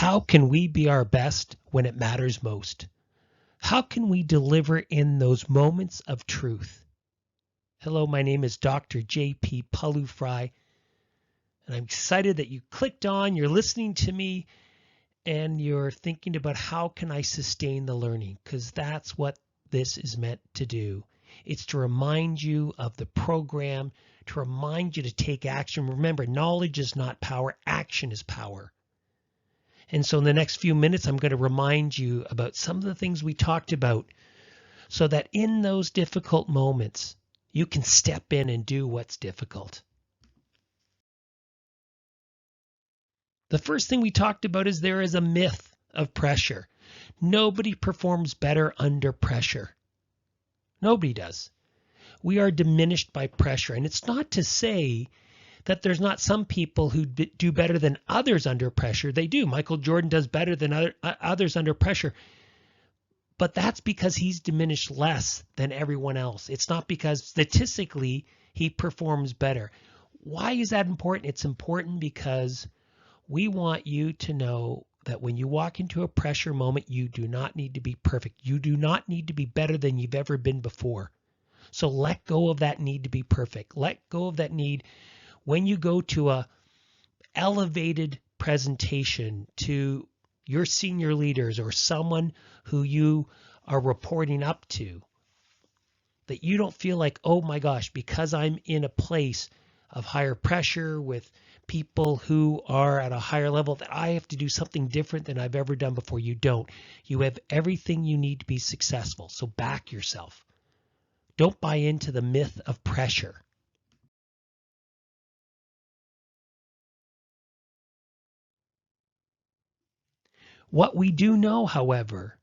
How can we be our best when it matters most? How can we deliver in those moments of truth? Hello, my name is Dr. JP Pawliw Fry, and I'm excited that you clicked on, you're listening to me, and you're thinking about how can I sustain the learning, because that's what this is meant to do. It's to remind you of the program, to remind you to take action. Remember, knowledge is not power, action is power. And so in the next few minutes, I'm going to remind you about some of the things we talked about so that in those difficult moments, you can step in and do what's difficult. The first thing we talked about is there is a myth of pressure. Nobody performs better under pressure. Nobody does. We are diminished by pressure. And it's not to say that there's not some people who do better than others under pressure. They do. Michael Jordan does better than others under pressure. But that's because he's diminished less than everyone else. It's not because statistically he performs better. Why is that important? It's important because we want you to know that when you walk into a pressure moment, you do not need to be perfect. You do not need to be better than you've ever been before. So let go of that need to be perfect. Let go of that need when you go to a elevated presentation to your senior leaders or someone who you are reporting up to, that you don't feel like, oh my gosh, because I'm in a place of higher pressure with people who are at a higher level, that I have to do something different than I've ever done before. You don't. You have everything you need to be successful. So back yourself. Don't buy into the myth of pressure. What we do know, however,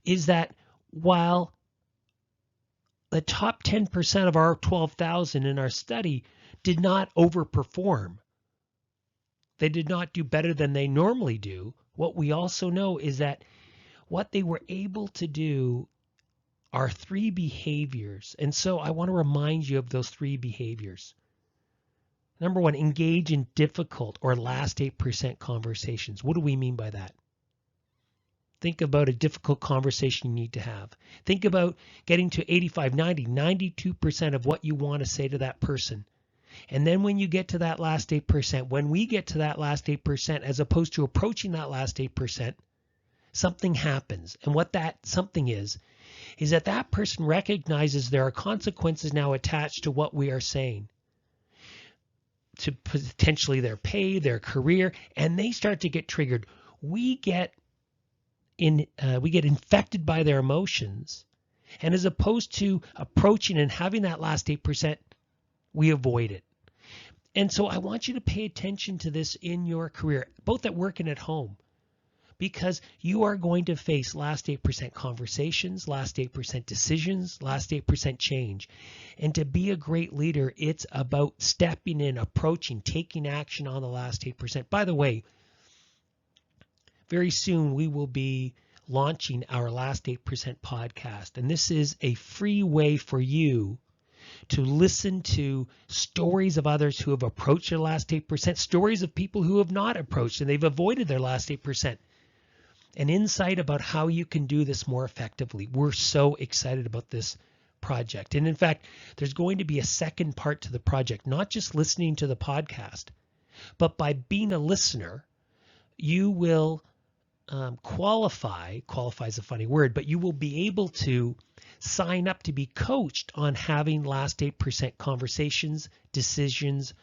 is that while the top 10% of our 12,000 in our study did not overperform, they did not do better than they normally do, what we also know is that what they were able to do are 3 behaviors. And so I want to remind you of those 3 behaviors. Number 1, engage in difficult or last 8% conversations. What do we mean by that? Think about a difficult conversation you need to have. Think about getting to 85, 90, 92% of what you want to say to that person. And then when you get to that last 8%, when we get to that last 8%, as opposed to approaching that last 8%, something happens. And what that something is that that person recognizes there are consequences now attached to what we are saying, to potentially their pay, their career, and they start to get triggered. We get infected by their emotions, and as opposed to approaching and having that last 8%, we avoid it. And so I want you to pay attention to this in your career, both at work and at home, because you are going to face last 8% conversations, last 8% decisions, last 8% change. And to be a great leader, it's about stepping in, approaching, taking action on the last 8%. By the way, very soon we will be launching our Last 8% podcast. And this is a free way for you to listen to stories of others who have approached their last 8%, stories of people who have not approached and they've avoided their last 8%, and insight about how you can do this more effectively. We're so excited about this project. And in fact, there's going to be a second part to the project, not just listening to the podcast, but by being a listener, you will qualify is a funny word, but you will be able to sign up to be coached on having last 8% conversations, decisions,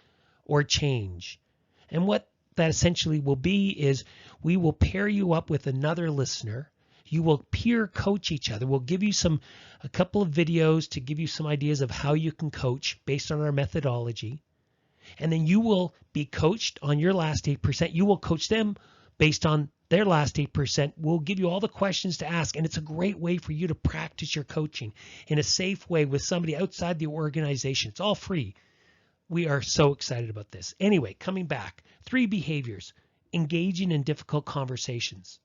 or change. And what that essentially will be is we will pair you up with another listener. You will peer coach each other. We'll give you a couple of videos to give you some ideas of how you can coach based on our methodology. And then you will be coached on your last 8%. You will coach them based on their last 8%. We'll give you all the questions to ask, and it's a great way for you to practice your coaching in a safe way with somebody outside the organization. It's all free. We are so excited about this. Anyway, coming back, 3 behaviors: engaging in difficult conversations.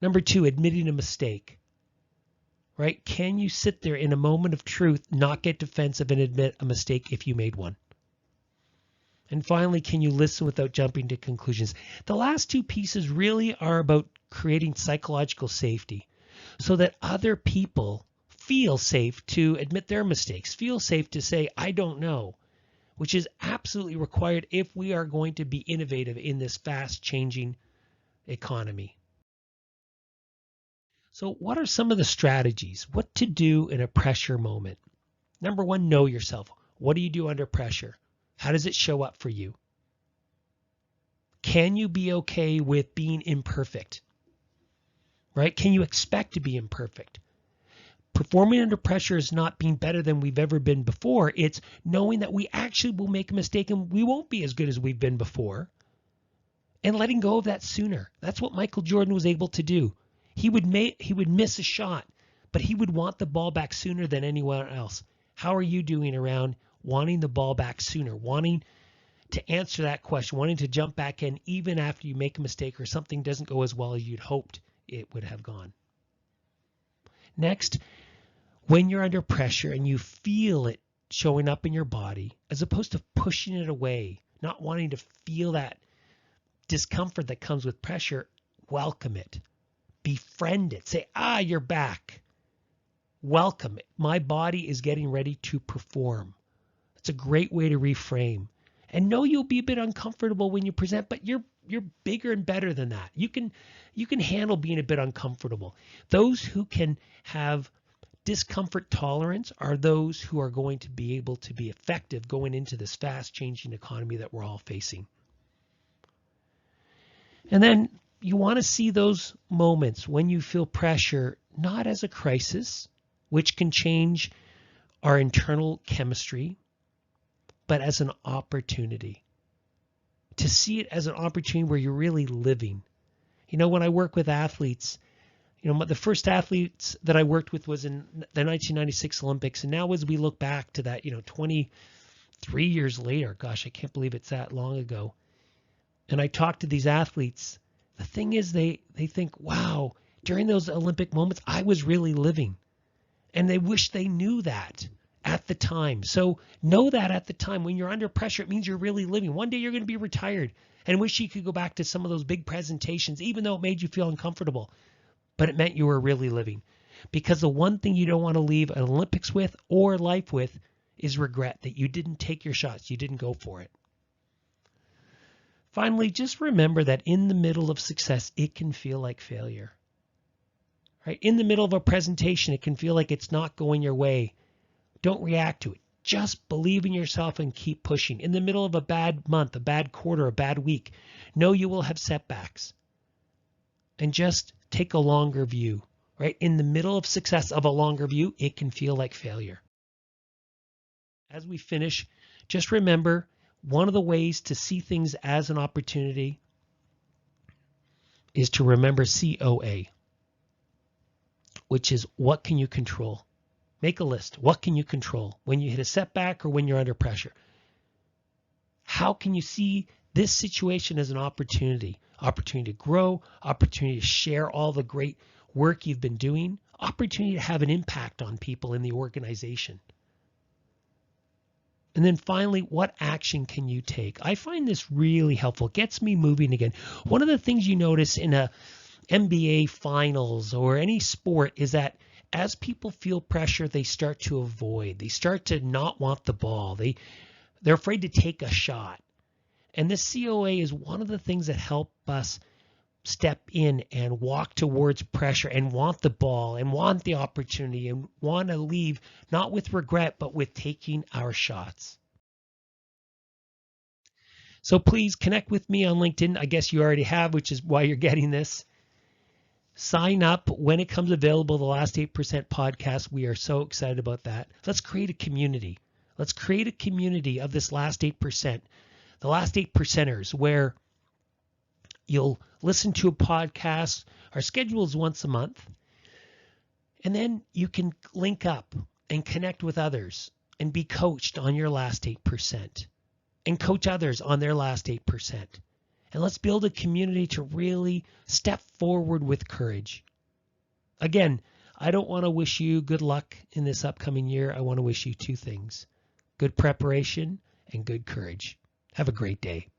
Number 2, admitting a mistake. Right? Can you sit there in a moment of truth, not get defensive, and admit a mistake if you made one? And finally, can you listen without jumping to conclusions? The last two pieces really are about creating psychological safety so that other people feel safe to admit their mistakes, feel safe to say, I don't know, which is absolutely required if we are going to be innovative in this fast changing economy. So what are some of the strategies? What to do in a pressure moment? Number one, know yourself. What do you do under pressure? How does it show up for you? Can you be okay with being imperfect? Right? Can you expect to be imperfect? Performing under pressure is not being better than we've ever been before. It's knowing that we actually will make a mistake and we won't be as good as we've been before. And letting go of that sooner. That's what Michael Jordan was able to do. He would miss a shot, but he would want the ball back sooner than anyone else. How are you doing around wanting the ball back sooner, wanting to answer that question, wanting to jump back in even after you make a mistake or something doesn't go as well as you'd hoped it would have gone? Next, when you're under pressure and you feel it showing up in your body, as opposed to pushing it away, not wanting to feel that discomfort that comes with pressure, welcome it. Befriend it. Say, you're back. Welcome it. My body is getting ready to perform. It's a great way to reframe. And know you'll be a bit uncomfortable when you present, but you're bigger and better than that. You can handle being a bit uncomfortable. Those who can have discomfort tolerance are those who are going to be able to be effective going into this fast changing economy that we're all facing. And then you want to see those moments when you feel pressure not as a crisis, which can change our internal chemistry, but as an opportunity. To see it as an opportunity where you're really living. You know, when I work with athletes, the first athletes that I worked with was in the 1996 Olympics. And now as we look back to that, 23 years later, gosh, I can't believe it's that long ago. And I talk to these athletes, the thing is they think, wow, during those Olympic moments, I was really living. And they wish they knew that at the time. So know that at the time. When you're under pressure, it means you're really living. One day you're going to be retired and wish you could go back to some of those big presentations, even though it made you feel uncomfortable. But it meant you were really living. Because the one thing you don't want to leave an Olympics with or life with is regret that you didn't take your shots. You didn't go for it. Finally, just remember that in the middle of success, it can feel like failure. Right? In the middle of a presentation, it can feel like it's not going your way. Don't react to it. Just believe in yourself and keep pushing. In the middle of a bad month, a bad quarter, a bad week, know you will have setbacks. And just take a longer view. Right? In the middle of success of a longer view, it can feel like failure. As we finish, just remember, one of the ways to see things as an opportunity is to remember COA, which is what can you control? Make a list. What can you control when you hit a setback or when you're under pressure? How can you see this situation as an opportunity? Opportunity to grow, opportunity to share all the great work you've been doing, opportunity to have an impact on people in the organization. And then finally, what action can you take? I find this really helpful. It gets me moving again. One of the things you notice in a NBA finals or any sport is that as people feel pressure, they start to avoid. They start to not want the ball. They're afraid to take a shot. And this COA is one of the things that help us step in and walk towards pressure and want the ball and want the opportunity and want to leave, not with regret, but with taking our shots. So please connect with me on LinkedIn. I guess you already have, which is why you're getting this. Sign up when it comes available, the Last 8% podcast. We are so excited about that. Let's create a community. Let's create a community of this last 8%, the last 8%ers, where you'll listen to a podcast. Our schedule is once a month. And then you can link up and connect with others and be coached on your last 8% and coach others on their last 8%. And let's build a community to really step forward with courage. Again, I don't want to wish you good luck in this upcoming year. I want to wish you two things: good preparation and good courage. Have a great day.